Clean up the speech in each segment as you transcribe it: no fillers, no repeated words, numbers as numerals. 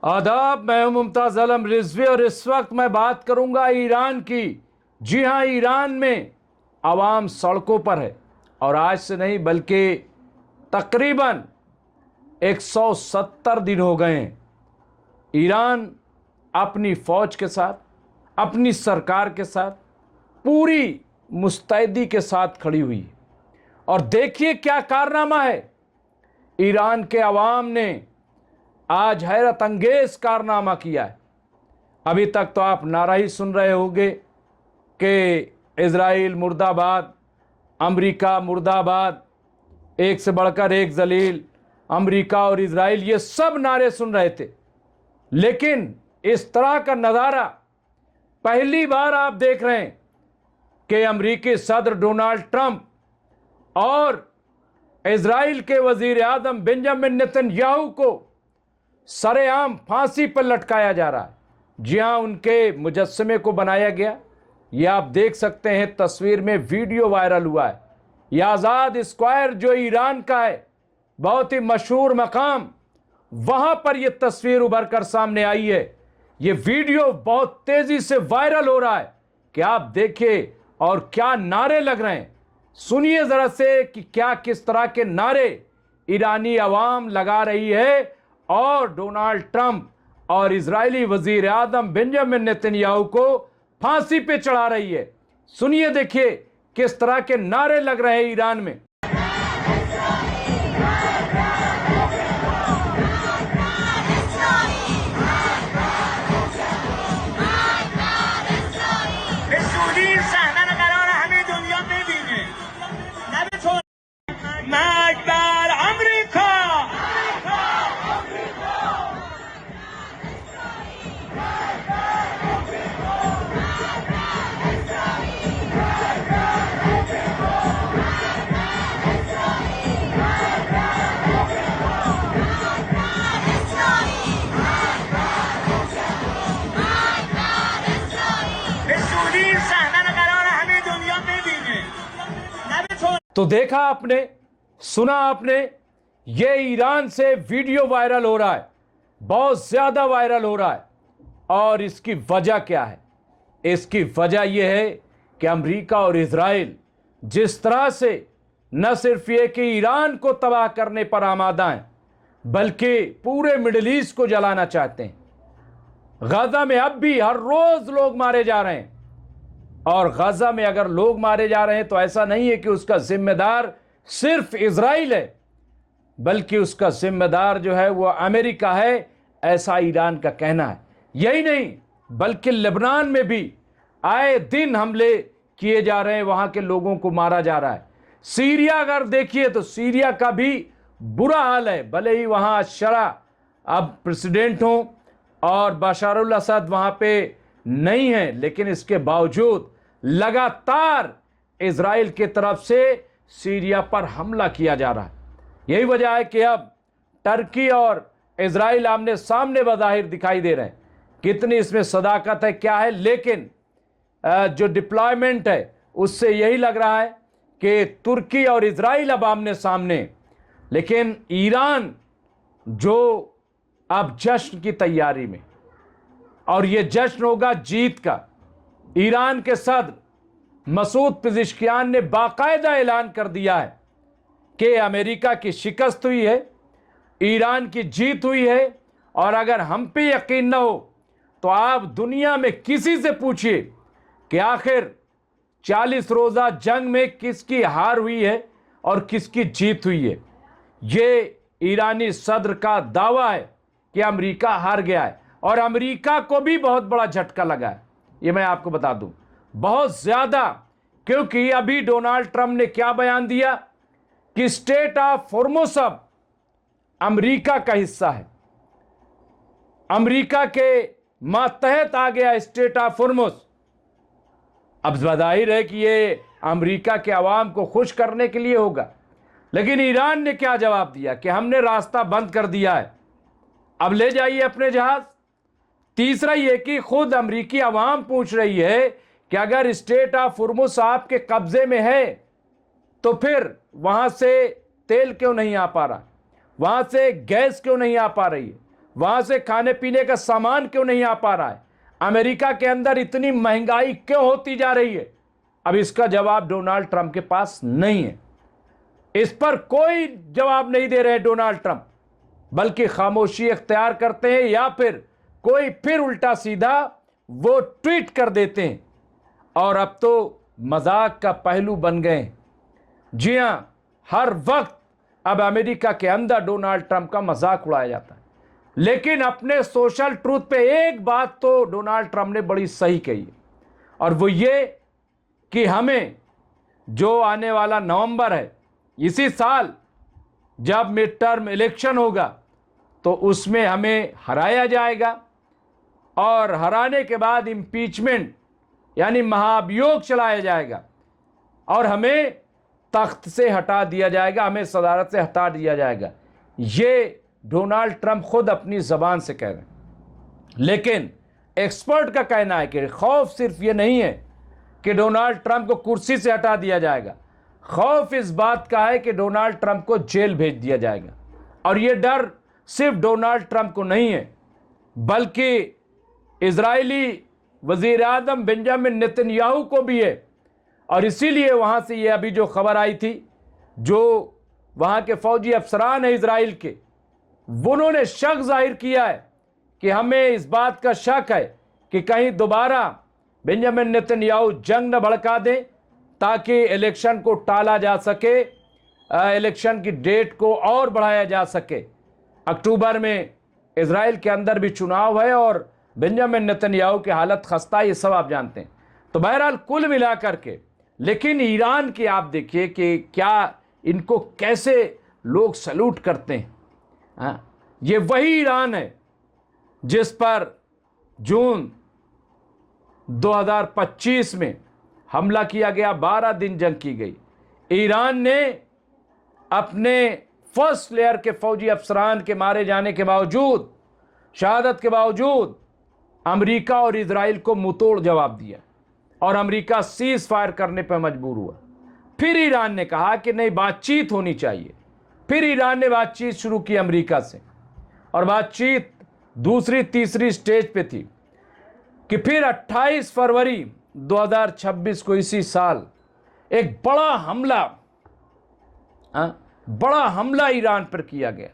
आदाब, मैं हूं मुमताज आलम रिजवी और इस वक्त मैं बात करूंगा ईरान की। जी हां, ईरान में आवाम सड़कों पर है और आज से नहीं बल्कि तकरीबन 170 दिन हो गए हैं। ईरान अपनी फौज के साथ, अपनी सरकार के साथ पूरी मुस्तैदी के साथ खड़ी हुई है और देखिए क्या कारनामा है। ईरान के अवाम ने आज हैरत अंगेज कारनामा किया है। अभी तक तो आप नारा ही सुन रहे होंगे कि इज़राइल मुर्दाबाद, अमेरिका मुर्दाबाद, एक से बढ़कर एक जलील, अमेरिका और इज़राइल, ये सब नारे सुन रहे थे। लेकिन इस तरह का नज़ारा पहली बार आप देख रहे हैं कि अमेरिकी सदर डोनाल्ड ट्रंप और इज़राइल के वज़ीर आज़म बेंजामिन नेतन्याहू को सरेआम फांसी पर लटकाया जा रहा है। जी हां, उनके मुजस्समे को बनाया गया। ये आप देख सकते हैं, तस्वीर में वीडियो वायरल हुआ है। यह आज़ाद स्क्वायर जो ईरान का है, बहुत ही मशहूर मकाम, वहां पर यह तस्वीर उभर कर सामने आई है। यह वीडियो बहुत तेजी से वायरल हो रहा है कि आप देखिए और क्या नारे लग रहे हैं। सुनिए जरा से कि क्या किस तरह के नारे ईरानी अवाम लगा रही है और डोनाल्ड ट्रंप और इजरायली वजीर आज़म बेंजामिन नेतन्याहू को फांसी पे चढ़ा रही है। सुनिए, देखिए किस तरह के नारे लग रहे हैं ईरान में। तो देखा आपने, सुना आपने, ये ईरान से वीडियो वायरल हो रहा है, बहुत ज्यादा वायरल हो रहा है। और इसकी वजह क्या है? इसकी वजह यह है कि अमेरिका और इजराइल जिस तरह से न सिर्फ ये कि ईरान को तबाह करने पर आमादा हैं, बल्कि पूरे मिडिल ईस्ट को जलाना चाहते हैं। गाजा में अब भी हर रोज लोग मारे जा रहे हैं और गाजा में अगर लोग मारे जा रहे हैं तो ऐसा नहीं है कि उसका जिम्मेदार सिर्फ इजराइल है, बल्कि उसका जिम्मेदार जो है वो अमेरिका है, ऐसा ईरान का कहना है। यही नहीं बल्कि लेबनान में भी आए दिन हमले किए जा रहे हैं, वहां के लोगों को मारा जा रहा है। सीरिया अगर देखिए तो सीरिया का भी बुरा हाल है, भले ही वहां अशरा अब प्रेसिडेंट हो और बशर असद वहां पे नहीं है, लेकिन इसके बावजूद लगातार इजराइल की तरफ से सीरिया पर हमला किया जा रहा है। यही वजह है कि अब टर्की और इजराइल आमने सामने बज़ाहिर दिखाई दे रहे हैं। कितनी इसमें सदाकत है क्या है, लेकिन जो डिप्लॉयमेंट है उससे यही लग रहा है कि तुर्की और इजराइल अब आमने सामने। लेकिन ईरान जो अब जश्न की तैयारी में, और यह जश्न होगा जीत का। ईरान के सदर मसूद पिज़ेश्कियान ने बाकायदा ऐलान कर दिया है कि अमेरिका की शिकस्त हुई है, ईरान की जीत हुई है। और अगर हम पे यकीन न हो तो आप दुनिया में किसी से पूछिए कि आखिर 40 रोज़ा जंग में किसकी हार हुई है और किसकी जीत हुई है। ये ईरानी सदर का दावा है कि अमेरिका हार गया है और अमेरिका को भी बहुत बड़ा झटका लगा है। ये मैं आपको बता दूं, बहुत ज्यादा, क्योंकि अभी डोनाल्ड ट्रंप ने क्या बयान दिया कि स्टेट ऑफ होर्मुज़ अब अमेरिका का हिस्सा है। अमेरिका के मातहत आ गया स्टेट ऑफ होर्मुज़। अब ज़ाहिर है कि ये अमेरिका के अवाम को खुश करने के लिए होगा, लेकिन ईरान ने क्या जवाब दिया कि हमने रास्ता बंद कर दिया है, अब ले जाइए अपने जहाज। तीसरा यह कि खुद अमेरिकी अवाम पूछ रही है कि अगर स्टेट ऑफ होर्मुज़ आपके कब्जे में है तो फिर वहां से तेल क्यों नहीं आ पा रहा, वहां से गैस क्यों नहीं आ पा रही है, वहां से खाने पीने का सामान क्यों नहीं आ पा रहा है? अमेरिका के अंदर इतनी महंगाई क्यों होती जा रही है? अब इसका जवाब डोनाल्ड ट्रंप के पास नहीं है। इस पर कोई जवाब नहीं दे रहे डोनाल्ड ट्रंप, बल्कि खामोशी इख्तियार करते हैं या फिर कोई फिर उल्टा सीधा वो ट्वीट कर देते हैं और अब तो मजाक का पहलू बन गए। जी हां, हर वक्त अब अमेरिका के अंदर डोनाल्ड ट्रंप का मजाक उड़ाया जाता है। लेकिन अपने सोशल ट्रूथ पे एक बात तो डोनाल्ड ट्रंप ने बड़ी सही कही है, और वो ये कि हमें जो आने वाला नवंबर है, इसी साल जब मिड टर्म इलेक्शन होगा, तो उसमें हमें हराया जाएगा और हराने के बाद इम्पीचमेंट यानी महाभियोग चलाया जाएगा और हमें तख्त से हटा दिया जाएगा, हमें सदारत से हटा दिया जाएगा। ये डोनाल्ड ट्रंप खुद अपनी जबान से कह रहे हैं। लेकिन एक्सपर्ट का कहना है कि खौफ सिर्फ ये नहीं है कि डोनाल्ड ट्रंप को कुर्सी से हटा दिया जाएगा, खौफ इस बात का है कि डोनाल्ड ट्रंप को जेल भेज दिया जाएगा। और ये डर सिर्फ डोनाल्ड ट्रंप को नहीं है, बल्कि इजरायली वजीर आज़म बेंजामिन नेतन्याहू को भी है। और इसीलिए वहाँ से ये अभी जो खबर आई थी, जो वहाँ के फौजी अफसरान हैं इजराइल के, उन्होंने शक जाहिर किया है कि हमें इस बात का शक है कि कहीं दोबारा बेंजामिन नेतन्याहू जंग न भड़का दें ताकि इलेक्शन को टाला जा सके, इलेक्शन की डेट को और बढ़ाया जा सके। अक्टूबर में इजराइल के अंदर भी चुनाव है और बेंजामिन नेतन्याहू की हालत खस्ता है, ये सब आप जानते हैं। तो बहरहाल कुल मिलाकर के, लेकिन ईरान की आप देखिए कि क्या इनको कैसे लोग सल्यूट करते हैं। ये वही ईरान है जिस पर जून 2025 में हमला किया गया, 12 दिन जंग की गई। ईरान ने अपने फर्स्ट लेयर के फौजी अफसरान के मारे जाने के बावजूद, शहादत के बावजूद, अमेरिका और इजराइल को मुंहतोड़ जवाब दिया और अमेरिका सीज फायर करने पर मजबूर हुआ। फिर ईरान ने कहा कि नहीं, बातचीत होनी चाहिए। फिर ईरान ने बातचीत शुरू की अमेरिका से, और बातचीत दूसरी तीसरी स्टेज पे थी कि फिर 28 फरवरी 2026 को, इसी साल, एक बड़ा हमला ईरान पर किया गया।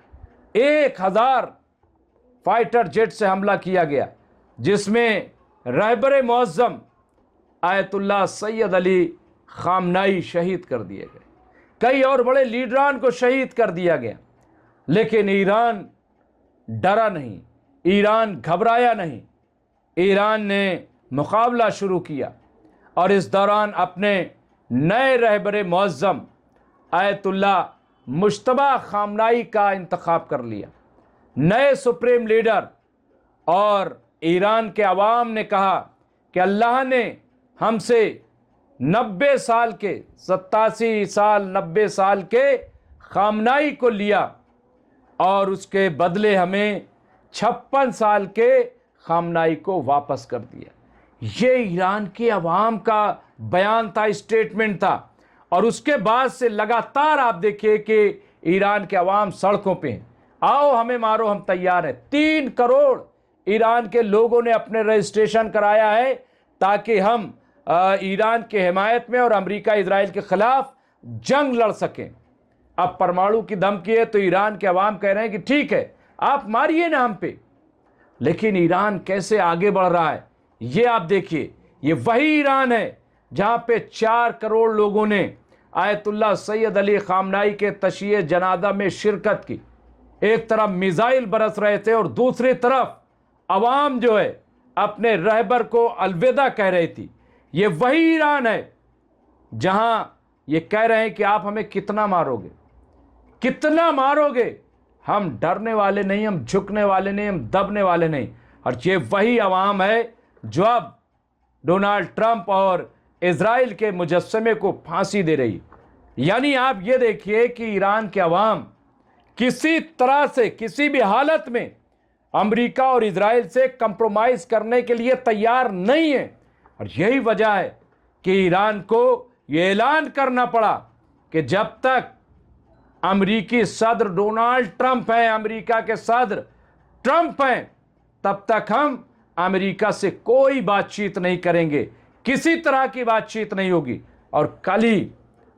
1000 फाइटर जेट से हमला किया गया, जिसमें रहबर मुअज्जम आयतुल्लाह सैयद अली खामनाई शहीद कर दिए गए, कई और बड़े लीडरान को शहीद कर दिया गया। लेकिन ईरान डरा नहीं, ईरान घबराया नहीं, ईरान ने मुकाबला शुरू किया और इस दौरान अपने नए रहबर मुअज्जम आयतुल्लाह मुश्तबा खामनाई का इंतखाब कर लिया, नए सुप्रीम लीडर। और ईरान के अवाम ने कहा कि अल्लाह ने हमसे 90 साल के, 87 साल 90 साल के खामनाई को लिया और उसके बदले हमें 56 साल के खामनाई को वापस कर दिया। ये ईरान के अवाम का बयान था, स्टेटमेंट था। और उसके बाद से लगातार आप देखिए कि ईरान के अवाम सड़कों पे हैं, आओ हमें मारो, हम तैयार हैं। 3 करोड़ ईरान के लोगों ने अपने रजिस्ट्रेशन कराया है ताकि हम ईरान के हिमायत में और अमेरिका इजराइल के खिलाफ जंग लड़ सकें। अब परमाणु की धमकी है तो ईरान के अवाम कह रहे हैं कि ठीक है, आप मारिए ना हम पे। लेकिन ईरान कैसे आगे बढ़ रहा है ये आप देखिए। ये वही ईरान है जहां पे 4 करोड़ लोगों ने आयतुल्लाह सैयद अली खामनाई के तशिये जनाजा में शिरकत की। एक तरफ मिसाइल बरस रहे थे और दूसरी तरफ अवाम जो है अपने रहबर को अलविदा कह रही थी। ये वही ईरान है जहां ये कह रहे हैं कि आप हमें कितना मारोगे, कितना मारोगे, हम डरने वाले नहीं, हम झुकने वाले नहीं, हम दबने वाले नहीं। और ये वही अवाम है जो अब डोनाल्ड ट्रंप और इजराइल के मुजस्समे को फांसी दे रही। यानी आप ये देखिए कि ईरान के अवाम किसी तरह से, किसी भी हालत में अमेरिका और इजराइल से कंप्रोमाइज करने के लिए तैयार नहीं है। और यही वजह है कि ईरान को यह ऐलान करना पड़ा कि जब तक अमेरिकी सदर डोनाल्ड ट्रंप है, अमेरिका के सदर ट्रंप हैं तब तक हम अमेरिका से कोई बातचीत नहीं करेंगे, किसी तरह की बातचीत नहीं होगी। और कल ही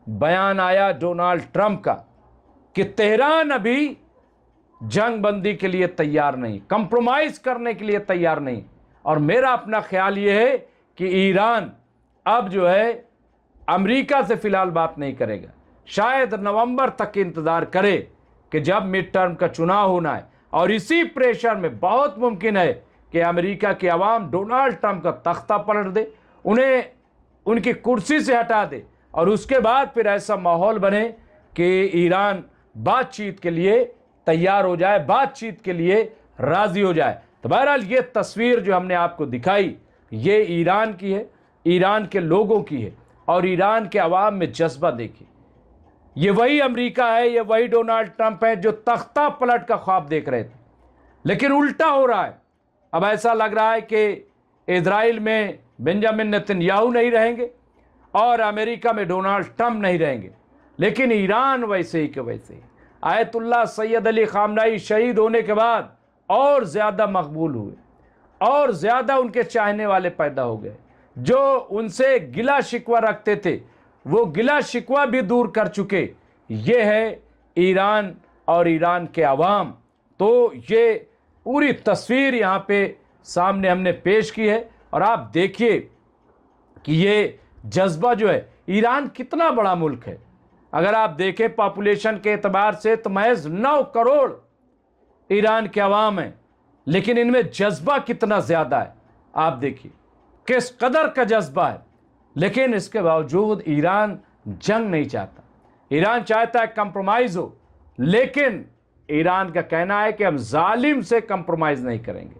बयान आया डोनाल्ड ट्रंप का कि तेहरान अभी जंग बंदी के लिए तैयार नहीं, कंप्रोमाइज करने के लिए तैयार नहीं। और मेरा अपना ख्याल यह है कि ईरान अब जो है अमेरिका से फिलहाल बात नहीं करेगा, शायद नवंबर तक इंतजार करे कि जब मिड टर्म का चुनाव होना है। और इसी प्रेशर में बहुत मुमकिन है कि अमेरिका की आवाम डोनाल्ड ट्रंप का तख्ता पलट दे, उन्हें उनकी कुर्सी से हटा दे, और उसके बाद फिर ऐसा माहौल बने कि ईरान बातचीत के लिए तैयार हो जाए, बातचीत के लिए राजी हो जाए। तो बहरहाल ये तस्वीर जो हमने आपको दिखाई ये ईरान की है, ईरान के लोगों की है, और ईरान के अवाम में जज्बा देखिए। ये वही अमेरिका है, ये वही डोनाल्ड ट्रंप है जो तख्ता पलट का ख्वाब देख रहे थे, लेकिन उल्टा हो रहा है। अब ऐसा लग रहा है कि इजराइल में बेंजामिन नेतन्याहू नहीं रहेंगे और अमेरिका में डोनाल्ड ट्रंप नहीं रहेंगे, लेकिन ईरान वैसे ही के वैसे ही। आयतुल्लाह सैयद अली खामनाई शहीद होने के बाद और ज़्यादा मकबूल हुए, और ज़्यादा उनके चाहने वाले पैदा हो गए। जो उनसे गिला शिकवा रखते थे वो गिला शिकवा भी दूर कर चुके। ये है ईरान और ईरान के अवाम। तो ये पूरी तस्वीर यहाँ पे सामने हमने पेश की है, और आप देखिए कि ये जज्बा जो है, ईरान कितना बड़ा मुल्क है। अगर आप देखें पॉपुलेशन के एतबार से तो महज 9 करोड़ ईरान के अवाम हैं, लेकिन इनमें जज्बा कितना ज़्यादा है। आप देखिए किस कदर का जज्बा है। लेकिन इसके बावजूद ईरान जंग नहीं चाहता, ईरान चाहता है कंप्रोमाइज़ हो, लेकिन ईरान का कहना है कि हम जालिम से कंप्रोमाइज़ नहीं करेंगे,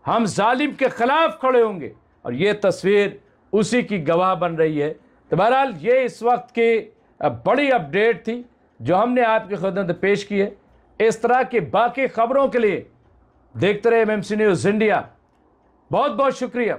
हम जालिम के खिलाफ खड़े होंगे। और ये तस्वीर उसी की गवाह बन रही है। तो बहरहाल ये इस वक्त की बड़ी अपडेट थी जो हमने आपकी खिदमत में पेश की है। इस तरह की बाकी खबरों के लिए देखते रहे MMC न्यूज़ इंडिया। बहुत बहुत शुक्रिया।